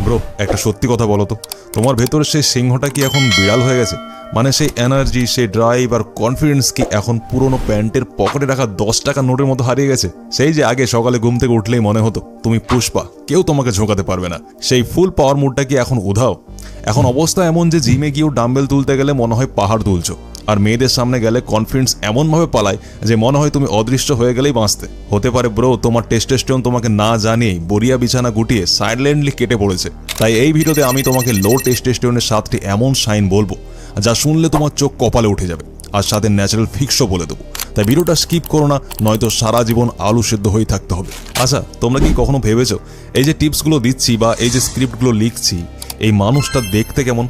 Bro একটা সত্যি কথা বলো তো, তোমার ভেতরে সেই সিংহটা কি এখন বিড়াল হয়ে গেছে? মানে সেই এনার্জি, সেই ড্রাইভ আর কনফিডেন্স কি এখন পুরনো প্যান্টের পকেটে রাখা 10 টাকা নোটের মতো হারিয়ে গেছে? সেই যে আগে সকালে ঘুম থেকে উঠলেই মনে হতো তুমি পুষ্পা, কেউ তোমাকে ঝোঁকাতে পারবে না, সেই ফুল পাওয়ার মুডটা কি এখন উধাও? এখন অবস্থা এমন যে জিমে গিয়েও ডাম্বেল তুলতে গেলে মনে হয় পাহাড় তুলছো, আর মেয়েদের সামনে গেলে কনফিডেন্স এমনভাবে পালায় যে মনে হয় তুমি অদৃশ্য হয়ে গেলেই বাঁচতে। হতে পারে ব্রো তোমার টেস্টোস্টেরন তোমাকে না জানিয়েই বরিয়া বিছানা গুটিয়ে সাইলেন্টলি কেটে পড়েছে। তাই এই ভিডিওতে আমি তোমাকে লো টেস্টোস্টেরনের 7টি এমন সাইন বলবো যা শুনলে তোমার চোখ কপালে উঠে যাবে, আর সাথে ন্যাচারাল ফিক্সও বলে দেবো। তাই ভিডিওটা স্কিপ করো না, নয়তো সারা জীবন আলু সেদ্ধ হয়ে থাকতে হবে। আচ্ছা, তোমরা কি কখনো ভেবেছো এই যে টিপসগুলো দিচ্ছি বা এই যে স্ক্রিপ্টগুলো লিখছি, এই মানুষটা দেখতে কেমন?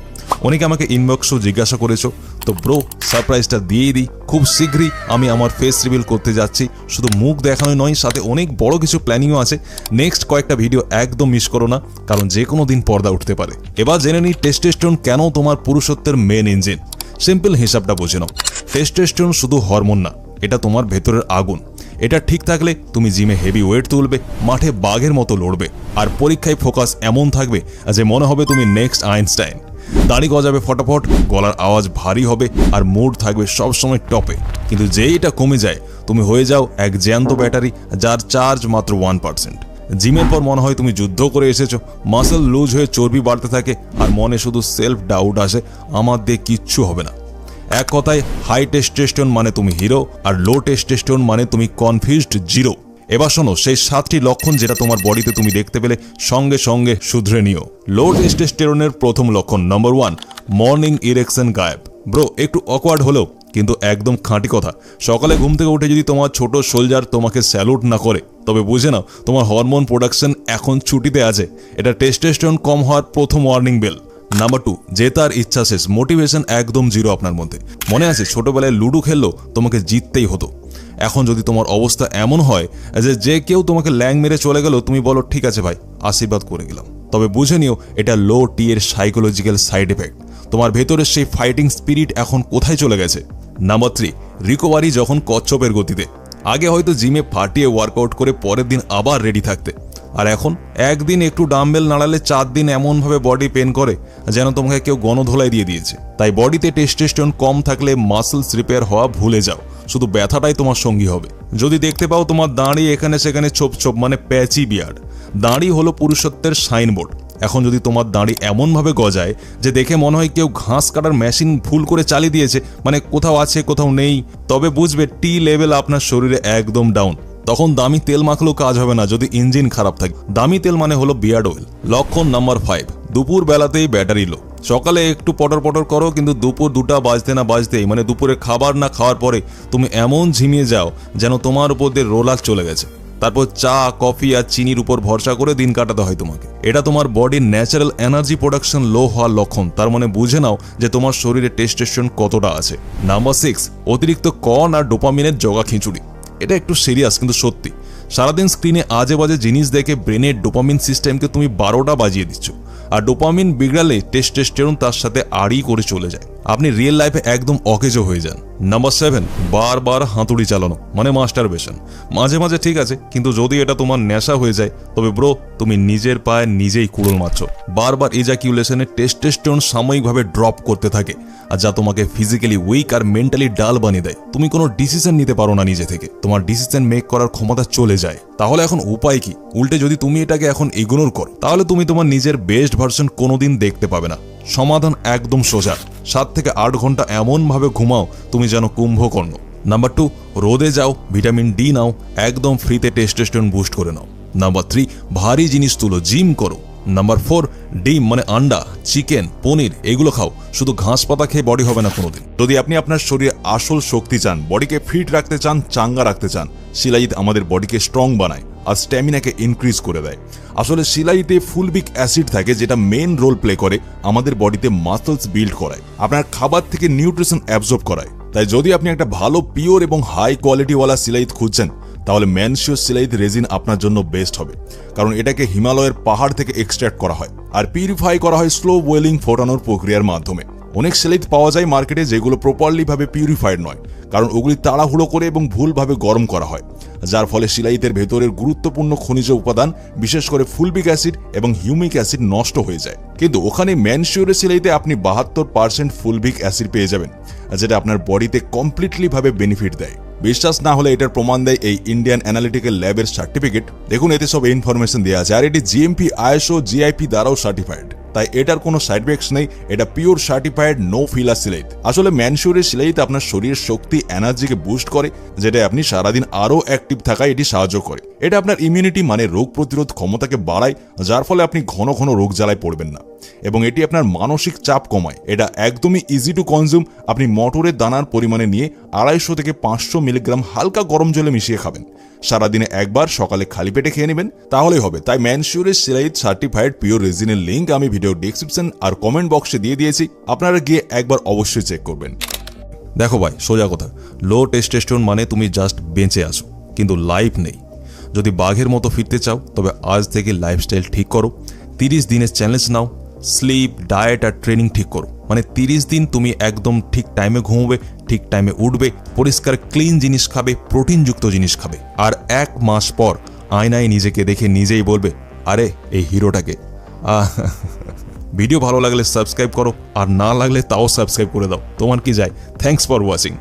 অনেকে আমাকে ইনবক্সও জিজ্ঞাসা করেছো। তো ব্রো সারপ্রাইজটা দিয়েই দিই, খুব শীঘ্রই আমি আমার ফেস রিভিল করতে যাচ্ছি। শুধু মুখ দেখানো নয়, সাথে অনেক বড় কিছু প্ল্যানিংও আছে। নেক্সট কয়েকটা ভিডিও একদম মিস করো না, কারণ যে কোনো দিন পর্দা উঠতে পারে। এবার জেনে নিই টেস্টোস্টেরন কেন তোমার পুরুষত্বের মেন ইঞ্জিন। সিম্পল হিসাবটা বুঝে নাও, টেস্টোস্টেরন শুধু হরমোন না, এটা তোমার ভেতরের আগুন। এটা ঠিক থাকলে তুমি জিমে হেভি ওয়েট তুলবে, মাঠে বাঘের মতো লড়বে, আর পরীক্ষায় ফোকাস এমন থাকবে যে মনে হবে তুমি নেক্সট আইনস্টাইন। দাড়ি গজাবে ফটাফট, গলার আওয়াজ ভারী হবে, আর মুড থাকবে সবসময় টপে। কিন্তু যেই এটা কমে যায়, তুমি হয়ে যাও এক জ্যান্ত ব্যাটারি যার চার্জ মাত্র 1%। জিমের পর মনে হয় তুমি যুদ্ধ করে এসেছো, মাসল লুজ হয়ে চর্বি বাড়তে থাকে, আর মনে শুধু সেলফ ডাউট আসে, আমার দিয়ে কিচ্ছু হবে না। এক কথায়, হাই টেস্টোস্টেরন মানে তুমি হিরো, আর লো টেস্টোস্টেরন মানে তুমি কনফিউজড জিরো। এবার শোনো সেই 7টি লক্ষণ যেটা তোমার বডিতে তুমি দেখতে পেলে সঙ্গে সঙ্গে শুধরে নিও। লো টেস্টোস্টেরনের প্রথম লক্ষণ নাম্বার 1, মর্নিং ইরেকশন গায়েব। ব্রো একটু অকওয়ার্ড হলেও কিন্তু একদম খাঁটি কথা। সকালে ঘুম থেকে উঠে যদি তোমার ছোট সোলজার তোমাকে স্যালুট না করে, তবে বুঝে নাও তোমার হরমোন প্রোডাকশন এখন ছুটিতে আছে। এটা টেস্টোস্টেরন কম হওয়ার প্রথম ওয়ার্নিং বেল। নাম্বার 2, জেতার ইচ্ছা শেষ, মোটিভেশন একদম জিরো আপনার মধ্যে। মনে আছে ছোটবেলায় লুডো খেললো তোমাকে জিততেই হতো। এখন যদি তোমার অবস্থা এমন হয় যে কেউ তোমাকে ল্যাং মেরে চলে গেল, তুমি বলো ঠিক আছে ভাই, আশীর্বাদ করে গেলাম, তবে বুঝে নিও এটা লো টি এর সাইকোলজিক্যাল সাইড এফেক্ট। তোমার ভেতরের সেই ফাইটিং স্পিরিট এখন কোথায় চলে গেছে? নাম্বার 3, রিকভারি যখন কচ্ছপের গতিতে। আগে হয়তো জিমে ফাটিয়ে ওয়ার্কআউট করে পরের দিন আবার রেডি থাকতে, আর এখন একদিন একটু ডাম্বেল নাড়ালে 4 দিন এমনভাবে বডি পেন করে যেন তোমাকে কেউ গণধোলাই দিয়ে দিয়েছে। তাই বডিতে টেস্টোস্টেরন কম থাকলে মাসলস রিপেয়ার হওয়া ভুলে যাও, শুধু ব্যথাটাই তোমার সঙ্গী হবে। যদি দেখতে পাও তোমার দাঁড়ি এখানে সেখানে ছোপ ছোপ মানে প্যাচি বিয়ার্ড, দাঁড়ি হলো পুরুষত্বের সাইনবোর্ড। এখন যদি তোমার দাঁড়ি এমনভাবে গজায় যে দেখে মনে হয় কেউ ঘাস কাটার মেশিন ভুল করে চালিয়ে দিয়েছে, মানে কোথাও আছে কোথাও নেই, তবে বুঝবে টি লেভেল আপনার শরীরে একদম ডাউন। তখন দামি তেল মাখলেও কাজ হবে না যদি ইঞ্জিন খারাপ থাকে। দামি তেল মানে হলো বিয়ার্ড অয়েল। লক্ষণ নাম্বার 5, দুপুর বেলাতেই ব্যাটারি লো। সকালে একটু পটর পটর করো, কিন্তু দুপুর 2টা বাজতে না বাজতেই, মানে দুপুরে খাবার না খাওয়ার পরে তুমি এমন ঝিমিয়ে যাও যেন তোমার উপর দিয়ে রোলার চলে গেছে। তারপর চা, কফি আর চিনির উপর ভরসা করে দিন কাটাতে হয় তোমাকে। এটা তোমার বডির ন্যাচারাল এনার্জি প্রোডাকশন লো হওয়ার লক্ষণ। তার মানে বুঝে নাও যে তোমার শরীরে টেস্টোস্টেরন কতটা আছে। নাম্বার 6, অতিরিক্ত কর্ন আর ডোপামিনের জগা খিচুড়ি। এটা একটু সিরিয়াস কিন্তু সত্যি। সারাদিন স্ক্রিনে আজে বাজে জিনিস দেখে ব্রেনের ডোপামিন সিস্টেমকে তুমি 12টা বাজিয়ে দিচ্ছ, আর ডোপামিন বিগড়ালে টেস্টোস্টেরন তার সাথে আড়ি করে চলে যায়। আপনি রিয়েল লাইফে একদম অকেজো হয়ে যান। নাম্বার 7, বারবার হাতুড়ি চালানো মানে মাস্টারবেশন। মাঝে মাঝে ঠিক আছে, কিন্তু যদি এটা তোমার নেশা হয়ে যায়, তবে ব্রো তুমি নিজের পায়ে নিজেই কুড়ুল মারছো। বারবার ইজাকিউলেশনে টেস্টোস্টেরন সাময়িকভাবে ড্রপ করতে থাকে, আর যা তোমাকে ফিজিক্যালি উইক আর মেন্টালি ডাল বানিয়ে দেয়। তুমি কোনো ডিসিশন নিতে পারো না নিজে থেকে, তোমার ডিসিশন মেক করার ক্ষমতা চলে যায়। তাহলে এখন উপায় কি? উল্টে যদি তুমি এটাকে এখন ইগনোর করো, তাহলে তুমি তোমার নিজের বেস্ট ভার্সন কোনোদিন দেখতে পাবে না। সমাধান একদম সোজা, 7 থেকে 8 ঘন্টা এমনভাবে ঘুমাও তুমি যেন কুম্ভকর্ণ। নাম্বার 2, রোদে যাও, ভিটামিন ডি নাও, একদম ফ্রিতে টেস্টোস্টেরন বুস্ট করে নাও। নাম্বার 3, ভারী জিনিস তুলো, জিম করো। নাম্বার 4, ডিম মানে আন্ডা, চিকেন, পনির এগুলো খাও। শুধু ঘাস পাতা খেয়ে বডি হবে না কোনোদিন। যদি আপনি আপনার শরীরে আসল শক্তি চান, বডিকে ফিট রাখতে চান, চাঙ্গা রাখতে চান, শিলাজিৎ আমাদের বডিকে স্ট্রং বানায় আর স্ট্যামিনাকে ইনক্রিজ করে দেয়। আসলে শিলাজিতে ফুলবিক অ্যাসিড থাকে, যেটা মেন রোল প্লে করে আমাদের বডিতে মাসলস বিল্ড করায়, আপনার খাবার থেকে নিউট্রিশন অ্যাবজর্ব করায়। তাই যদি আপনি একটা ভালো পিওর এবং হাই কোয়ালিটিওয়ালা শিলাজিৎ খুঁজছেন, তাহলে ম্যানশিওর শিলাজিৎ রেজিন আপনার জন্য বেস্ট হবে। কারণ এটাকে হিমালয়ের পাহাড় থেকে এক্সট্র্যাক্ট করা হয় আর পিউরিফাই করা হয় স্লো বয়েলিং ফোটানোর প্রক্রিয়ার মাধ্যমে। অনেক সিলাইত পাওয়া যায় মার্কেটে যেগুলো প্রপারলি ভাবে পিউরিফাইড নয়, কারণ ওগুলি তাড়াহুড়ো করে এবং ভুলভাবে গরম করা হয়, যার ফলে সিলাইতের ভেতরের গুরুত্বপূর্ণ খনিজ উপাদান বিশেষ করে ফুলবিক অ্যাসিড এবং হিউমিক অ্যাসিড নষ্ট হয়ে যায়। কিন্তু ওখানে ম্যানশিওরের সিলাইতে আপনি 72% ফুলবিক অ্যাসিড পেয়ে যাবেন, যেটা আপনার বডিতে কমপ্লিটলি ভাবে বেনিফিট দেয়। বিশ্বাস না হলে এটার প্রমাণ দেয় এই ইন্ডিয়ান অ্যানালিটিক্যাল ল্যাবের সার্টিফিকেট। দেখুন, এতে সব ইনফরমেশন দেওয়া আছে, আর এটি জিএমপি, আইএসও, জিআইপি দ্বারাও সার্টিফাইড, তাই এটার কোনো সাইড ইফেক্টস নেই। এটা পিওর সার্টিফাইড নো ফিলার সিলাইট। আসলে ম্যানশিওরের সিলাইট আপনার শরীরের শক্তি, এনার্জিকে বুস্ট করে, যেটা আপনি সারাদিন আরও অ্যাক্টিভ থাকায় এটি সাহায্য করে। এটা আপনার ইমিউনিটি মানে রোগ প্রতিরোধ ক্ষমতাকে বাড়ায়, যার ফলে আপনি ঘন ঘন রোগ জ্বালায় পড়বেন না, এবং এটি আপনার মানসিক চাপ কমায়। এটা একদমই ইজি টু কনজিউম। আপনি মটরের দানার পরিমাণে নিয়ে 250 থেকে 500 মিলিগ্রাম হালকা গরম জলে মিশিয়ে খাবেন। সারাদিনে একবার সকালে খালি পেটে খেয়ে নেবেন, তাহলেই হবে। তাই ম্যানশিওরের সিলাইট সার্টিফাইড পিওর রেজিনের লিঙ্ক আমি ভিডিও ডেসক্রিপশন আর কমেন্ট বক্সে দিয়ে দিয়েছি, আপনারা গিয়ে একবার অবশ্যই চেক করবেন। দেখো ভাই, সোজা কথা, লো টেস্টোস্টেরন মানে তুমি জাস্ট বেঁচে আসো, কিন্তু লাইফ নেই। যদি বাঘের মতো ফিরতে চাও তবে আজ থেকে লাইফস্টাইল ঠিক করো, 30 দিনের চ্যালেঞ্জ নাও, স্লিপ, ডায়েট আর ট্রেনিং ঠিক করো। মানে 30 দিন তুমি একদম ঠিক টাইমে ঘুমোবে, ঠিক টাইমে উঠবে, পরিষ্কার ক্লিন জিনিস খাবে, প্রোটিনযুক্ত জিনিস খাবে, আর 1 মাস পর আয়নায় নিজেকে দেখে নিজেই বলবে, আরে এই হিরোটাকে। ভিডিও ভালো লাগলে সাবস্ক্রাইব করো, আর না লাগলে তাও সাবস্ক্রাইব করে দাও, তোমার কি যায়। Thanks for watching.